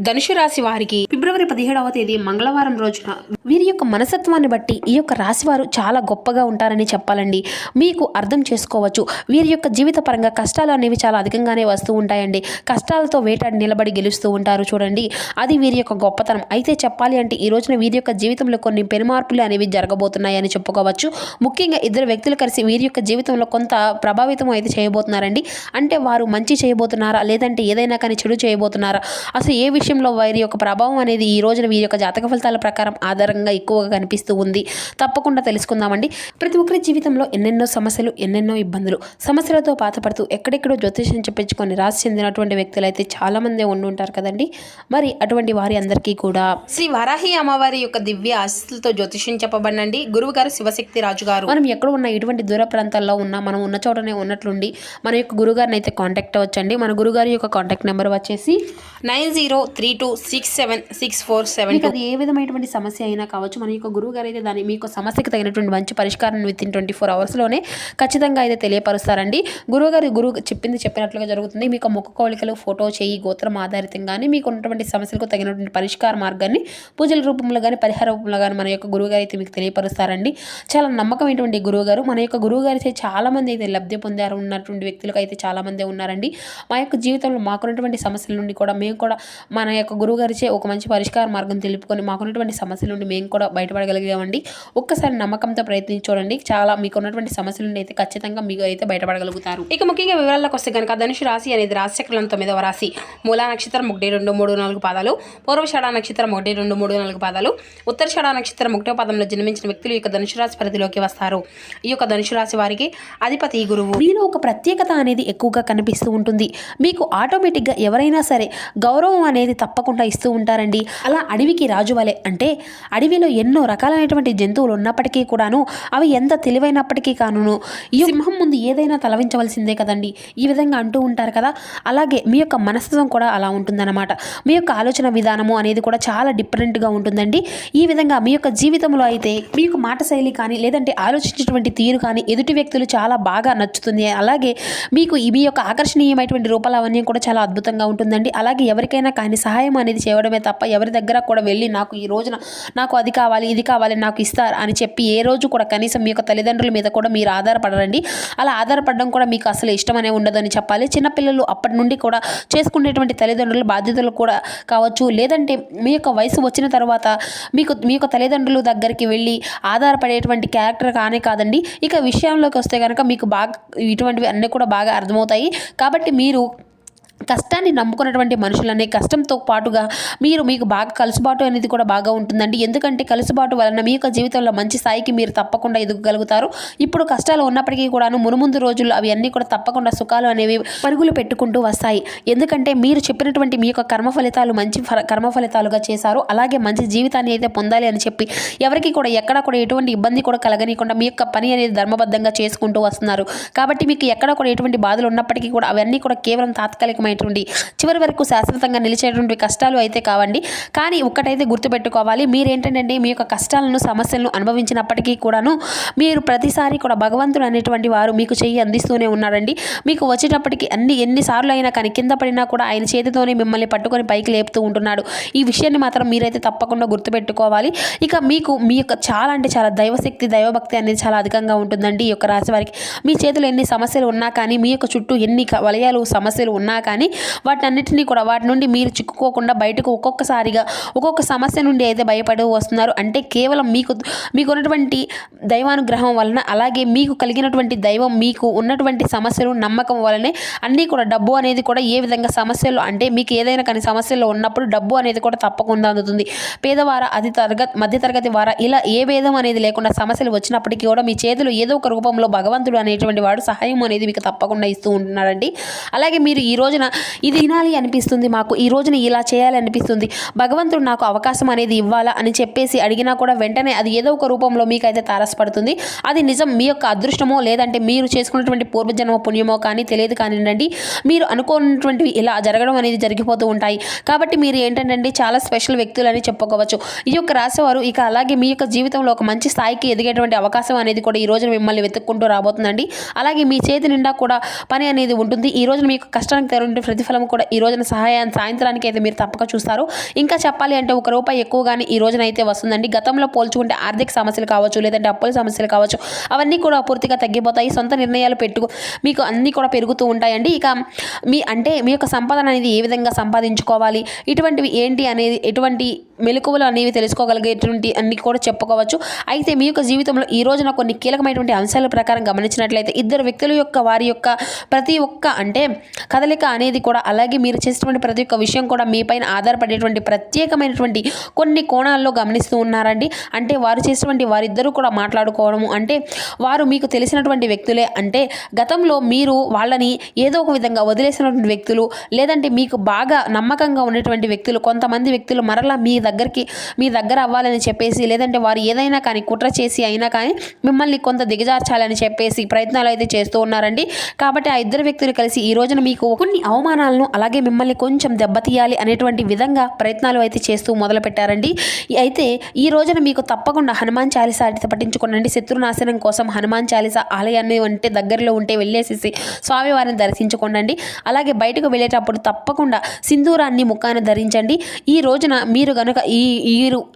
ధనుసు రాశి వారికి ఫిబ్రవరి 17వ తేదీ మంగళవారం రోజున వీరి యొక్క మనస్తత్వాన్ని బట్టి ఈ యొక్క రాశి వారు చాలా గొప్పగా ఉంటారని చెప్పాలండి. మీకు అర్థం చేసుకోవచ్చు. వీరి యొక్క జీవిత పరంగా కష్టాలు అనేవి చాలా అధికంగానే వస్తూ ఉంటాయండి. కష్టాలతో వేటాడి నిలబడి గెలుస్తూ ఉంటారు చూడండి. అది వీరి యొక్క గొప్పతనం. అయితే చెప్పాలి అంటే ఈ రోజున వీరి యొక్క జీవితంలో కొన్ని పెనుమార్పులు అనేవి జరగబోతున్నాయని చెప్పుకోవచ్చు. ముఖ్యంగా ఇద్దరు వ్యక్తులు కలిసి వీరి యొక్క జీవితంలో కొంత ప్రభావితం అయితే చేయబోతున్నారండి. అంటే వారు మంచి చేయబోతున్నారా లేదంటే ఏదైనా కానీ చెడు చేయబోతున్నారా, అసలు ఏ విషయంలో వీరి యొక్క ప్రభావం అనేది ఈ రోజున వీరి యొక్క జాతక ఫలితాల ప్రకారం ఆధారంగా ఎక్కువగా కనిపిస్తూ ఉంది. తప్పకుండా తెలుసుకుందామండి. ప్రతి ఒక్కరి జీవితంలో ఎన్నెన్నో సమస్యలు, ఎన్నెన్నో ఇబ్బందులు, సమస్యలతో బాధపడుతూ ఎక్కడెక్కడో జ్యోతిష్యం చెప్పించుకొని రాసి చెందినటువంటి వ్యక్తులు అయితే చాలా మంది ఉండుంటారు కదండి. మరి అటువంటి వారి అందరికీ కూడా శ్రీ వారాహి అమ్మవారి యొక్క దివ్య ఆశీస్సులతో జ్యోతిష్యం చెప్పబడినండి. గురువు గారు శివశక్తి రాజు గారు. మనం ఎక్కడ ఉన్న ఎటువంటి దూర ప్రాంతాల్లో ఉన్నా మనం ఉన్న చోటనే ఉన్నట్లుండి మన యొక్క గురుగారిని అయితే కాంటాక్ట్ అవ్వచ్చండి. మన గురుగారి యొక్క కాంటాక్ట్ నెంబర్ వచ్చేసి 9032676472. అది ఏ విధమైనటువంటి సమస్య అయినా కావచ్చు. మన యొక్క గురువు గారు అయితే దాన్ని మీకు సమస్యకు తగినటువంటి మంచి పరిష్కారాన్ని విత్ ఇన్ 24 అవర్స్లోనే ఖచ్చితంగా అయితే తెలియపరుస్తారండి. గురువు చెప్పింది చెప్పినట్లుగా జరుగుతుంది. మీకు ముఖ కవళికలు, ఫోటో, చేయి, గోత్రం ఆధారితంగానే మీకు ఉన్నటువంటి సమస్యలకు తగినటువంటి పరిష్కార మార్గాన్ని పూజల రూపంలో కానీ పరిహార రూపంలో కానీ మన యొక్క గురువు గారు అయితే మీకు తెలియపరుస్తారండి. చాలా నమ్మకమైనటువంటి గురువు గారు. మన యొక్క గురువు గారు అయితే చాలా మంది అయితే లబ్ధి పొందారు ఉన్నటువంటి వ్యక్తులకు అయితే చాలా మంది ఉన్నారండి. మా యొక్క జీవితంలో మాకున్నటువంటి సమస్యల నుండి కూడా మేము కూడా మన యొక్క గురువు గారిచే ఒక మంచి పరిష్కార మార్గం తెలుపుకొని మాకున్నటువంటి సమస్యల నుండి మేము కూడా బయటపడగలిగామండి. ఒక్కసారి నమ్మకంతో ప్రయత్నించి చూడండి. చాలా మీకున్నటువంటి సమస్యల నుండి అయితే ఖచ్చితంగా మీకు అయితే బయటపడగలుగుతారు. ఇక ముఖ్యంగా వివరాలకు వస్తే కనుక ధనుసు రాశి అనేది రాశి చక్రంలో 9వ రాశి. మూలా నక్షత్రం 1, 2, 3, 4 పాదాలు, పూర్వషాఢ నక్షత్రం 1, 2, 3, 4 పాదాలు, ఉత్తరషాఢ నక్షత్రం 1వ పాదంలో జన్మించిన వ్యక్తులు ఈ యొక్క ధనుసు రాశి పరిధిలోకి వస్తారు. ఈ యొక్క ధనుసు రాశి వారికి అధిపతి గురువు. మీలో ఒక ప్రత్యేకత అనేది ఎక్కువగా కనిపిస్తూ ఉంటుంది. మీకు ఆటోమేటిక్గా ఎవరైనా సరే గౌరవం అనేది తప్పకుండా ఇస్తూ ఉంటారండి. అలా అడవికి రాజు వలె, అంటే అడవిలో ఎన్నో రకాలైనటువంటి జంతువులు ఉన్నప్పటికీ కూడాను అవి ఎంత తెలివైనప్పటికీ కాను ఈ సింహం ముందు ఏదైనా తలవించవలసిందే కదండి. ఈ విధంగా అంటూ ఉంటారు కదా. అలాగే మీ యొక్క మనస్తత్వం కూడా అలా ఉంటుందన్నమాట. మీ యొక్క ఆలోచన విధానము అనేది కూడా చాలా డిఫరెంట్గా ఉంటుందండి. ఈ విధంగా మీ యొక్క జీవితంలో అయితే మీ యొక్క మాట శైలి కానీ లేదంటే ఆలోచించేటువంటి తీరు కానీ ఎదుటి వ్యక్తులు చాలా బాగా నచ్చుతుంది. అలాగే మీకు మీ యొక్క ఆకర్షణీయమైనటువంటి రూపలావణ్యం కూడా చాలా అద్భుతంగా ఉంటుందండి. అలాగే ఎవరికైనా కానీ సహాయం అనేది చేయడమే తప్ప ఎవరి దగ్గర కూడా వెళ్ళి నాకు ఈ రోజున నాకు అది కావాలి ఇది కావాలి నాకు ఇస్తారు అని చెప్పి ఏ రోజు కూడా కనీసం మీ యొక్క తల్లిదండ్రుల మీద కూడా మీరు ఆధారపడరండి. అలా ఆధారపడడం కూడా మీకు అసలు ఇష్టమనే ఉండదని చెప్పాలి. చిన్నపిల్లలు అప్పటి నుండి కూడా చేసుకునేటువంటి తల్లిదండ్రుల బాధ్యతలు కూడా కావచ్చు, లేదంటే మీ యొక్క వయసు వచ్చిన తర్వాత మీ యొక్క తల్లిదండ్రుల దగ్గరికి వెళ్ళి ఆధారపడేటువంటి క్యారెక్టర్ కానే కాదండి. ఇక విషయంలోకి వస్తే కనుక మీకు బాగా ఇటువంటివి అన్నీ కూడా బాగా అర్థమవుతాయి. కాబట్టి మీరు కష్టాన్ని నమ్ముకున్నటువంటి మనుషులనే కష్టంతో పాటుగా మీకు బాగా కలుసుబాటు అనేది కూడా బాగా ఉంటుందండి. ఎందుకంటే కలుసుబాటు వలన మీ యొక్క జీవితంలో మంచి స్థాయికి మీరు తప్పకుండా ఎదగగలుగుతారు. ఇప్పుడు కష్టాలు ఉన్నప్పటికీ కూడాను మునుముందు రోజుల్లో అవి అన్నీ కూడా తప్పకుండా సుఖాలు అనేవి పరుగులు పెట్టుకుంటూ వస్తాయి. ఎందుకంటే మీరు చెప్పినటువంటి మీ యొక్క కర్మ ఫలితాలు మంచి కర్మ ఫలితాలుగా చేశారు. అలాగే మంచి జీవితాన్ని అయితే పొందాలి అని చెప్పి ఎవరికి కూడా ఎక్కడా కూడా ఎటువంటి ఇబ్బంది కూడా కలగనీయకుండా మీ యొక్క పని అనేది ధర్మబద్ధంగా చేసుకుంటూ వస్తున్నారు. కాబట్టి మీకు ఎక్కడ కూడా ఎటువంటి బాధలు ఉన్నప్పటికీ కూడా అవన్నీ కూడా కేవలం తాత్కాలికమైన చివరి వరకు శాశ్వతంగా నిలిచేటువంటి కష్టాలు అయితే కావండి. కానీ ఒక్కటైతే గుర్తుపెట్టుకోవాలి, మీరేంటంటే మీ యొక్క కష్టాలను సమస్యలను అనుభవించినప్పటికీ కూడాను మీరు ప్రతిసారి కూడా భగవంతుడు అనేటువంటి వారు మీకు చెయ్యి అందిస్తూనే ఉన్నారండి. మీకు వచ్చేటప్పటికి ఎన్నిసార్లు అయినా కానీ కింద పడినా కూడా ఆయన చేతితోనే మిమ్మల్ని పట్టుకొని పైకి లేపుతూ ఉంటున్నాడు. ఈ విషయాన్ని మాత్రం మీరైతే తప్పకుండా గుర్తుపెట్టుకోవాలి. ఇక మీకు మీ యొక్క చాలా అంటే చాలా దైవశక్తి దైవభక్తి అనేది చాలా అధికంగా ఉంటుందండి. ఈ యొక్క రాశి వారికి మీ చేతిలో ఎన్ని సమస్యలు ఉన్నా కానీ మీ యొక్క చుట్టూ ఎన్ని వలయాలు సమస్యలు ఉన్నా కానీ వాటన్నిటినీ కూడా వాటి నుండి మీరు చిక్కుకోకుండా బయటకు ఒక్కొక్కసారిగా ఒక్కొక్క సమస్య నుండి అయితే భయపడి వస్తున్నారు. అంటే కేవలం మీకు ఉన్నటువంటి దైవానుగ్రహం వలన, అలాగే మీకు కలిగినటువంటి దైవం మీకు ఉన్నటువంటి సమస్యలు నమ్మకం వలనే అన్నీ కూడా డబ్బు అనేది కూడా ఏ విధంగా సమస్యలు అంటే మీకు ఏదైనా కానీ సమస్యలు ఉన్నప్పుడు డబ్బు అనేది కూడా తప్పకుండా అందుతుంది. పేదవార మధ్యతరగతి వార ఇలా ఏ భేదం అనేది లేకుండా సమస్యలు వచ్చినప్పటికీ కూడా మీ చేతులు ఏదో ఒక రూపంలో భగవంతుడు అనేటువంటి వాడు సహాయం అనేది మీకు తప్పకుండా ఇస్తూ ఉంటున్నాడండి. అలాగే మీరు ఈ రోజున ఇది వినాలి అనిపిస్తుంది, మాకు ఈ రోజున ఇలా చేయాలి అనిపిస్తుంది, భగవంతుడు నాకు అవకాశం అనేది ఇవ్వాలా అని చెప్పేసి అడిగినా కూడా వెంటనే అది ఏదో ఒక రూపంలో మీకైతే తారసపడుతుంది. అది నిజం మీ యొక్క అదృష్టమో లేదంటే మీరు చేసుకున్నటువంటి పూర్వజన్మ పుణ్యమో కానీ తెలియదు కానివ్వండి. మీరు అనుకున్నటువంటివి ఇలా జరగడం అనేది జరిగిపోతూ ఉంటాయి. కాబట్టి మీరు ఏంటంటే చాలా స్పెషల్ వ్యక్తులు అని చెప్పుకోవచ్చు. ఈ యొక్క రాసేవారు ఇక అలాగే మీ యొక్క జీవితంలో ఒక మంచి స్థాయికి ఎదిగేటువంటి అవకాశం అనేది కూడా ఈ రోజున మిమ్మల్ని వెతుక్కుంటూ రాబోతుందండి. అలాగే మీ చేతి నిండా కూడా పని అనేది ఉంటుంది. ఈ రోజున మీకు కష్టానికి చేసినటువంటి ప్రతిఫలం కూడా ఈ రోజున సాయంత్రానికి అయితే మీరు తప్పక చూస్తారు. ఇంకా చెప్పాలి అంటే ₹1 ఎక్కువగానే ఈ రోజున అయితే వస్తుందండి. గతంలో పోల్చుకుంటే ఆర్థిక సమస్యలు కావచ్చు, లేదంటే అప్పుల సమస్యలు కావచ్చు, అవన్నీ కూడా పూర్తిగా తగ్గిపోతాయి. సొంత నిర్ణయాలు మీకు అన్నీ కూడా పెరుగుతూ ఉంటాయండి. ఇక మీ యొక్క సంపాదన అనేది ఏ విధంగా సంపాదించుకోవాలి, ఇటువంటివి ఏంటి అనేది ఎటువంటి మెలకువలు అనేవి తెలుసుకోగలిగేటువంటి అన్ని కూడా చెప్పుకోవచ్చు. అయితే మీ యొక్క జీవితంలో ఈ రోజున కొన్ని కీలకమైనటువంటి అంశాల ప్రకారం గమనించినట్లయితే ఇద్దరు వ్యక్తుల యొక్క వారి యొక్క ప్రతి ఒక్క కదలిక అనేది కూడా, అలాగే మీరు చేసేటువంటి ప్రతి ఒక్క విషయం కూడా మీపైన ఆధారపడేటువంటి ప్రత్యేకమైనటువంటి కొన్ని కోణాల్లో గమనిస్తూ ఉన్నారండి. అంటే వారు చేసేటువంటి వారిద్దరూ కూడా మాట్లాడుకోవడము, అంటే వారు మీకు తెలిసినటువంటి వ్యక్తులే. అంటే గతంలో మీరు వాళ్ళని ఏదో ఒక విధంగా వదిలేసినటువంటి వ్యక్తులు, లేదంటే మీకు బాగా నమ్మకంగా ఉన్నటువంటి వ్యక్తులు, కొంతమంది వ్యక్తులు మరలా మీ దగ్గర అవ్వాలని చెప్పేసి, లేదంటే వారు ఏదైనా కానీ కుట్ర చేసి అయినా కానీ మిమ్మల్ని కొంత దిగజార్చాలని చెప్పేసి ప్రయత్నాలు అయితే చేస్తూ ఉన్నారండి. కాబట్టి ఆ ఇద్దరు వ్యక్తులు కలిసి ఈ రోజున మీకు కొన్ని అవమానాలను, అలాగే మిమ్మల్ని కొంచెం దెబ్బతీయాలి అనేటువంటి విధంగా ప్రయత్నాలు అయితే చేస్తూ మొదలు పెట్టారండి. అయితే ఈ రోజున మీకు తప్పకుండా హనుమాన్ చాలీసా అయితే పఠించుకోండి. శత్రునాశనం కోసం హనుమాన్ చాలీసా ఆలయాన్ని దగ్గరలో ఉంటే వెళ్ళేసేసి స్వామివారిని దర్శించుకోండి. అలాగే బయటకు వెళ్ళేటప్పుడు తప్పకుండా సింధూరాన్ని ముఖాన ధరించండి. ఈ రోజున మీరు గనుక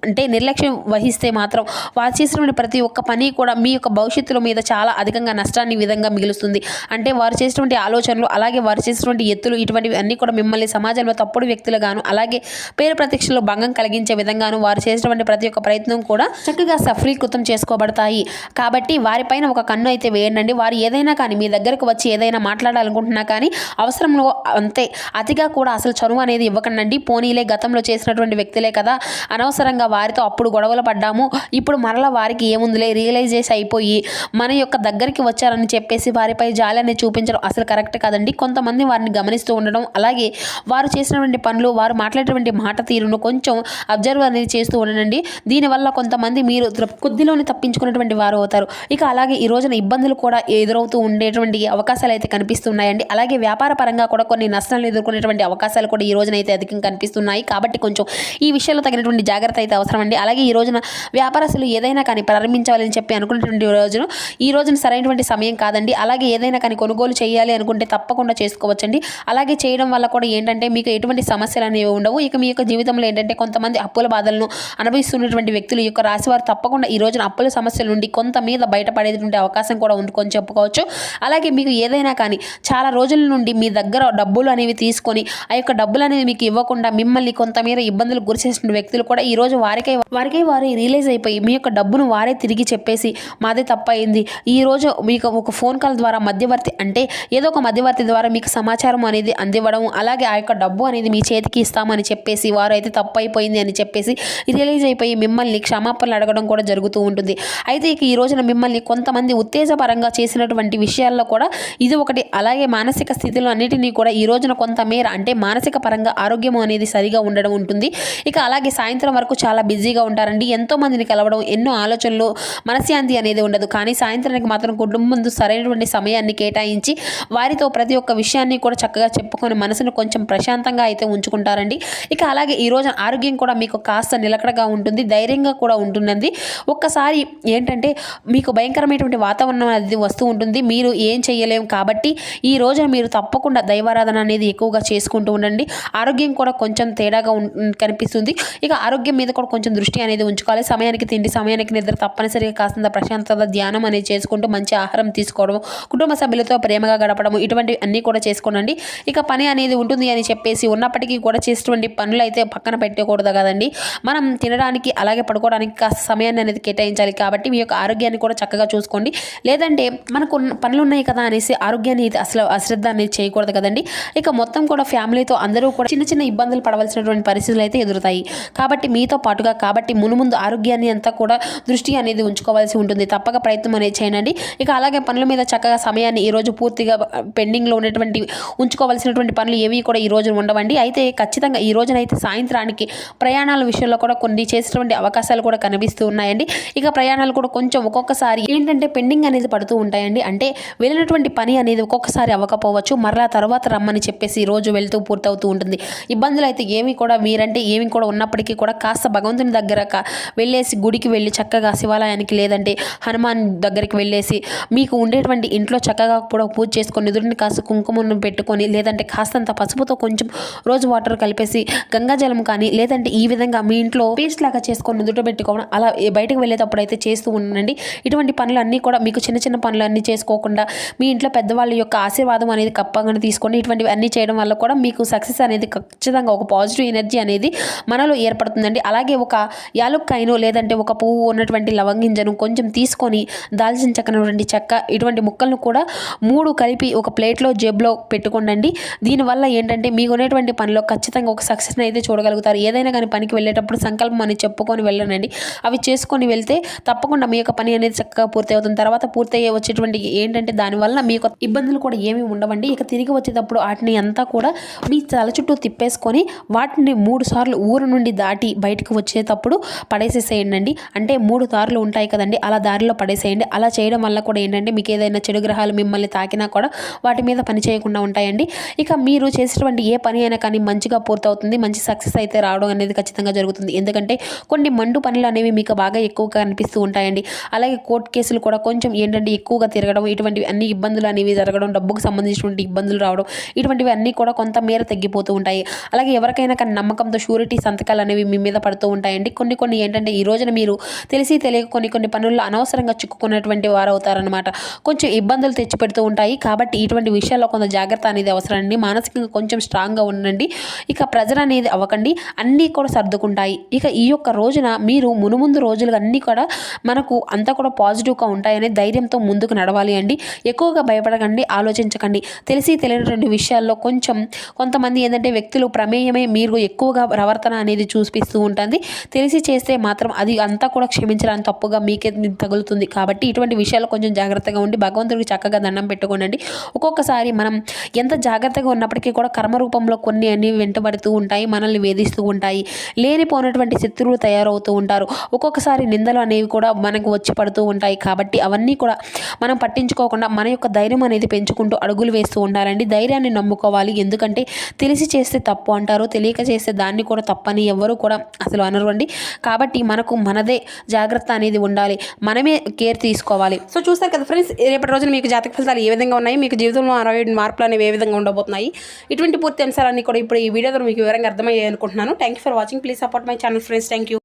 అంటే నిర్లక్ష్యం వహిస్తే మాత్రం వారు చేసినటువంటి ప్రతి ఒక్క పని కూడా మీ యొక్క భవిష్యత్తులో మీద చాలా అధికంగా నష్టాన్ని విధంగా మిగులుస్తుంది. అంటే వారు చేసినటువంటి ఆలోచనలు, అలాగే వారు చేసినటువంటి ఎత్తులు, ఇటువంటివి అన్నీ కూడా మిమ్మల్ని సమాజంలో తప్పుడు వ్యక్తులుగాను, అలాగే పేరు ప్రతిష్టలో భంగం కలిగించే విధంగాను వారు చేసినటువంటి ప్రతి ఒక్క ప్రయత్నం కూడా చక్కగా సఫలీకృతం చేసుకోబడతాయి. కాబట్టి వారిపైన ఒక కన్ను అయితే వేయండి. వారు ఏదైనా కానీ మీ దగ్గరకు వచ్చి ఏదైనా మాట్లాడాలనుకుంటున్నా కానీ అవసరంలో అంతే అతిగా కూడా అసలు చనువు అనేది ఇవ్వకండి. పోనీలే గతంలో చేసినటువంటి వ్యక్తులే కదా, అనవసరంగా వారితో అప్పుడు గొడవలు పడ్డాము, ఇప్పుడు మరలా వారికి ఏముందిలే రియలైజ్ చేసి అయిపోయి మన యొక్క దగ్గరికి వచ్చారని చెప్పేసి వారిపై జాలని చూపించడం అసలు కరెక్ట్ కాదండి. కొంతమంది వారిని గమనిస్తూ ఉండడం, అలాగే వారు చేసినటువంటి పనులు, వారు మాట్లాడేటువంటి మాట తీరును కొంచెం అబ్జర్వ్ అనేది చేస్తూ ఉండండి. దీనివల్ల కొంతమంది మీరు కొద్దిలోనే తప్పించుకున్నటువంటి వారు అవుతారు. ఇక అలాగే ఈ రోజున ఇబ్బందులు కూడా ఎదురవుతూ ఉండేటువంటి అవకాశాలు అయితే కనిపిస్తున్నాయండి. అలాగే వ్యాపార పరంగా కూడా కొన్ని నష్టాలను ఎదుర్కొనేటువంటి అవకాశాలు కూడా ఈ రోజున అయితే అధికంగా కనిపిస్తున్నాయి. కాబట్టి కొంచెం ఈ విషయంలో తగినటువంటి జాగ్రత్త అయితే అవసరం అండి. అలాగే ఈ రోజున వ్యాపారస్తులు ఏదైనా కానీ ప్రారంభించాలని చెప్పి అనుకున్నటువంటి ఈ రోజున సరైనటువంటి సమయం కాదండి. అలాగే ఏదైనా కానీ కొనుగోలు చేయాలి అనుకుంటే తప్పకుండా చేసుకోవచ్చండి. అలాగే చేయడం వల్ల కూడా ఏంటంటే మీకు ఎటువంటి సమస్యలు అనేవి ఉండవు. ఇక మీ యొక్క జీవితంలో ఏంటంటే కొంతమంది అప్పుల బాధలను అనుభవిస్తున్నటువంటి వ్యక్తులు యొక్క రాశి వారు తప్పకుండా ఈ రోజున అప్పుల సమస్యల నుండి కొంత మీద బయటపడేటువంటి అవకాశం కూడా ఉండుకొని చెప్పుకోవచ్చు. అలాగే మీకు ఏదైనా కానీ చాలా రోజుల నుండి మీ దగ్గర డబ్బులు అనేవి తీసుకొని ఆ యొక్క డబ్బులు అనేవి మీకు ఇవ్వకుండా మిమ్మల్ని కొంతమేర ఇబ్బందులు గురిచేసిన వ్యక్తులు కూడా ఈ రోజు వారికై వారే రియలైజ్ అయిపోయి మీ యొక్క డబ్బును వారే తిరిగి చెప్పేసి మాదే తప్పయింది, ఈ రోజు మీకు ఒక ఫోన్ కాల్ ద్వారా మధ్యవర్తి, అంటే ఏదో ఒక మధ్యవర్తి ద్వారా మీకు సమాచారం అనేది అందివ్వడం, అలాగే ఆ యొక్క డబ్బు అనేది మీ చేతికి ఇస్తామని చెప్పేసి వారు అయితే తప్పు అయిపోయింది అని చెప్పేసి రియలైజ్ అయిపోయి మిమ్మల్ని క్షమాపణలు అడగడం కూడా జరుగుతూ ఉంటుంది. అయితే ఇక ఈ రోజున మిమ్మల్ని కొంతమంది ఉత్తేజపరంగా చేసినటువంటి విషయాల్లో కూడా ఇది ఒకటి. అలాగే మానసిక స్థితిలో అన్నిటినీ కూడా ఈ రోజున కొంతమేర అంటే మానసిక పరంగా ఆరోగ్యం అనేది సరిగా ఉండడం ఉంటుంది. ఇక అలాగే సాయంత్రం వరకు చాలా బిజీగా ఉంటారండి. ఎంతో మందిని కలవడం, ఎన్నో ఆలోచనలు, మనశ్శాంతి అనేది ఉండదు. కానీ సాయంత్రానికి మాత్రం కుటుంబం ముందు సరైనటువంటి సమయాన్ని కేటాయించి వారితో ప్రతి ఒక్క విషయాన్ని కూడా చక్కగా చెప్పుకొని మనసును కొంచెం ప్రశాంతంగా అయితే ఉంచుకుంటారండి. ఇక అలాగే ఈ రోజు ఆరోగ్యం కూడా మీకు కాస్త నిలకడగా ఉంటుంది, ధైర్యంగా కూడా ఉంటుందండి. ఒక్కసారి ఏంటంటే మీకు భయంకరమైనటువంటి వాతావరణం అనేది వస్తూ ఉంటుంది, మీరు ఏం చేయలేము. కాబట్టి ఈ రోజున మీరు తప్పకుండా దైవారాధన అనేది ఎక్కువగా చేసుకుంటూ ఉండండి. ఆరోగ్యం కూడా కొంచెం తేడాగా కనిపిస్తుంది. ఇక ఆరోగ్యం మీద కూడా కొంచెం దృష్టి అనేది ఉంచుకోవాలి. సమయానికి తిండి, సమయానికి నిద్ర, తప్పనిసరిగా కాస్తంత ప్రశాంతత, ధ్యానం అనేది చేసుకుంటూ మంచి ఆహారం తీసుకోవడం, కుటుంబ సభ్యులతో ప్రేమగా గడపడం, ఇటువంటివి అన్నీ కూడా చేసుకోనండి. ఇక పని అనేది ఉంటుంది అని చెప్పేసి ఉన్నప్పటికీ కూడా చేసేటువంటి పనులు అయితే పక్కన పెట్టకూడదు కదండి. మనం తినడానికి అలాగే పడుకోవడానికి కాస్త సమయాన్ని అనేది కేటాయించాలి. కాబట్టి మీ యొక్క ఆరోగ్యాన్ని కూడా చక్కగా చూసుకోండి. లేదంటే మనకు పనులు ఉన్నాయి కదా అనేసి ఆరోగ్యాన్ని అసలు అశ్రద్ధ అనేది చేయకూడదు కదండి. ఇక మొత్తం కూడా ఫ్యామిలీతో అందరూ కూడా చిన్న చిన్న ఇబ్బందులు పడవలసినటువంటి పరిస్థితులు అయితే ఎదురుతాయి. కాబట్టి మీతో పాటుగా ముందు ఆరోగ్యాన్ని అంతా కూడా దృష్టి అనేది ఉంచుకోవాల్సి ఉంటుంది. తప్పక ప్రయత్నం అనేది చేయండి. ఇక అలాగే పనుల మీద చక్కగా సమయాన్ని ఈరోజు పూర్తిగా పెండింగ్లో ఉన్నటువంటి ఉంచుకోవాల్సినటువంటి పనులు ఏవి కూడా ఈ రోజు ఉండవండి. అయితే ఖచ్చితంగా ఈ రోజునైతే సాయంత్రానికి ప్రయాణాల విషయంలో కూడా కొన్ని చేసేటువంటి అవకాశాలు కూడా కనిపిస్తూ ఉన్నాయండి. ఇక ప్రయాణాలు కూడా కొంచెం ఒక్కొక్కసారి ఏంటంటే పెండింగ్ అనేది పడుతూ ఉంటాయండి. అంటే వెళ్ళినటువంటి పని అనేది ఒక్కొక్కసారి అవ్వకపోవచ్చు, మరలా తర్వాత రమ్మని చెప్పేసి ఈ రోజు వెళ్తూ పూర్తవుతూ ఉంటుంది. ఇబ్బందులు అయితే ఏమి కూడా మీరంటే ఏమి కూడా ఉన్నప్పటికీ కూడా కాస్త భగవంతుని దగ్గర వెళ్ళేసి గుడికి వెళ్ళి చక్కగా శివాలయానికి, లేదంటే హనుమాన్ దగ్గరికి వెళ్ళేసి మీకు ఉండేటువంటి ఇంట్లో చక్కగా కూడా పూజ చేసుకొని ఎదురుని కాస్త కుంకుమను పెట్టుకొని, లేదంటే కాస్తంత పసుపుతో కొంచెం రోజు వాటర్ కలిపేసి గంగాజలం కానీ లేదంటే ఈ విధంగా మీ ఇంట్లో పేస్ట్ లాగా చేసుకొని నుదుట పెట్టుకోవడం అలా బయటకు వెళ్ళేటప్పుడు అయితే చేస్తూ ఉండండి. ఇటువంటి పనులన్నీ కూడా మీకు చిన్న చిన్న పనులన్నీ చేసుకోకుండా మీ ఇంట్లో పెద్దవాళ్ళ యొక్క ఆశీర్వాదం అనేది కప్పగానే తీసుకోండి. ఇటువంటివి అన్నీ చేయడం వల్ల కూడా మీకు సక్సెస్ అనేది ఖచ్చితంగా ఒక పాజిటివ్ ఎనర్జీ అనేది మనలో ఏర్పడుతుందండి. అలాగే ఒక యాలుక్కాయను లేదంటే ఒక పువ్వు ఉన్నటువంటి లవంగింజను కొంచెం తీసుకొని దాల్చిన చెక్కనటువంటి చెక్క ఇటువంటి ముక్కలను కూడా 3 కలిపి ఒక ప్లేట్లో జేబులో పెట్టుకోండి. దీనివల్ల ఏంటంటే మీకు ఉన్నటువంటి పనిలో ఖచ్చితంగా ఒక సక్సెస్ని అయితే చూడగలుగుతారు. ఏదైనా కానీ పనికి వెళ్ళేటప్పుడు సంకల్పం అని చెప్పుకొని వెళ్ళనండి. అవి చేసుకొని వెళ్తే తప్పకుండా మీ యొక్క పని అనేది చక్కగా పూర్తి అవుతుంది. తర్వాత పూర్తయ్యే వచ్చేటువంటి ఏంటంటే దానివల్ల మీకు ఇబ్బందులు కూడా ఏమీ ఉండవండి. ఇక తిరిగి వచ్చేటప్పుడు వాటిని అంతా కూడా మీ తల చుట్టూ తిప్పేసుకొని వాటిని 3 సార్లు ఊరు నుండి దాటి బయటకు వచ్చేటప్పుడు పడేసేసేయండి. అంటే 3 దారులు ఉంటాయి కదండి, అలా దారిలో పడేసేయండి. అలా చేయడం వల్ల కూడా ఏంటంటే మీకు ఏదైనా చెడు గ్రహాలు మిమ్మల్ని తాకినా కూడా వాటి మీద పని చేయకుండా ఉంటాయండి. ఇక మీరు చేసేటువంటి ఏ పని అయినా కానీ మంచిగా పూర్తవుతుంది. మంచి సక్సెస్ అయితే రావడం అనేది ఖచ్చితంగా జరుగుతుంది. ఎందుకంటే కొన్ని మండు పనులు అనేవి మీకు బాగా ఎక్కువగా అనిపిస్తూ ఉంటాయండి. అలాగే కోర్టు కేసులు కూడా కొంచెం ఏంటంటే ఎక్కువగా తిరగడం, ఇటువంటి అన్ని ఇబ్బందులు అనేవి జరగడం, డబ్బుకు సంబంధించినటువంటి ఇబ్బందులు రావడం, ఇటువంటివి అన్నీ కూడా కొంత మేర తగ్గిపోతూ ఉంటాయి. అలాగే ఎవరికైనా కానీ నమ్మకంతో షూరిటీ సంతకాలు అనేవి మీ మీద పడుతూ ఉంటాయండి. కొన్ని ఏంటంటే ఈ రోజున మీరు తెలిసి తెలియక కొన్ని పనుల్లో అనవసరంగా చిక్కుకున్నటువంటి వారు అవుతారనమాట. కొంచెం ఇబ్బందులు తెచ్చిపెడుతూ ఉంటాయి. కాబట్టి ఇటువంటి విషయాల్లో కొంత జాగ్రత్త అనేది అవసరమండి. మానసికంగా కొంచెం స్ట్రాంగ్గా ఉండండి. ఇక ప్రెజర్ అనేది అవ్వకండి, అన్నీ కూడా సర్దుకుంటాయి. ఇక ఈ యొక్క రోజున మీరు మునుముందు రోజులు అన్నీ కూడా మనకు అంతా కూడా పాజిటివ్గా ఉంటాయనే ధైర్యంతో ముందుకు నడవాలి అండి. ఎక్కువగా భయపడకండి, ఆలోచించకండి. తెలిసి తెలియనటువంటి విషయాల్లో కొంతమంది ఏంటంటే వ్యక్తులు ప్రమేయమే మీరు ఎక్కువగా ప్రవర్తన అనేది చూపిస్తూ ఉంటుంది. తెలిసి చేస్తే మాత్రం అది అంతా కూడా క్షమించడానికి తప్పుగా మీకే తగులుతుంది. కాబట్టి ఇటువంటి విషయాల్లో కొంచెం జాగ్రత్తగా ఉండి భగవంతుడికి చక్కగా దండం పెట్టుకోనండి. ఒక్కొక్కసారి మనం ఎంత జాగ్రత్తగా ఉన్నప్పటికీ కూడా కర్మ రూపంలో కొన్ని అన్ని వెంటబడుతూ ఉంటాయి, మనల్ని వేధిస్తూ ఉంటాయి. లేనిపోయినటువంటి శత్రువులు తయారవుతూ ఉంటారు. ఒక్కొక్కసారి నిందలు అనేవి కూడా మనకు వచ్చి పడుతూ ఉంటాయి. కాబట్టి అవన్నీ కూడా మనం పట్టించుకోకుండా మన యొక్క ధైర్యం అనేది పెంచుకుంటూ అడుగులు వేస్తూ ఉండాలండి. ధైర్యాన్ని నమ్ముకోవాలి. ఎందుకంటే తెలిసి చేస్తే తప్పు అంటారు, తెలియక చేస్తే దాన్ని కూడా తప్పని ఎవరు కూడా అసలు అనరండి. కాబట్టి మనదే జాగ్రత్త అనేది ఉండాలి, మనమే కేర్ తీసుకోవాలి. సో చూస్తారు కదా ఫ్రెండ్స్, రేపటి రోజున మీకు జాతక ఫలితాలు ఏ విధంగా ఉన్నాయి, మీకు జీవితంలో 67 మార్పులు అనేవి ఏ విధంగా ఉండబోతున్నాయి, ఇటువంటి పూర్తి అంశాలన్నీ కూడా ఇప్పుడు ఈ వీడియో ద్వారా మీకు వివరంగా అర్థమయ్యాయి అనుకుంటున్నాను. Thank you for watching. Please support my channel friends. Thank you.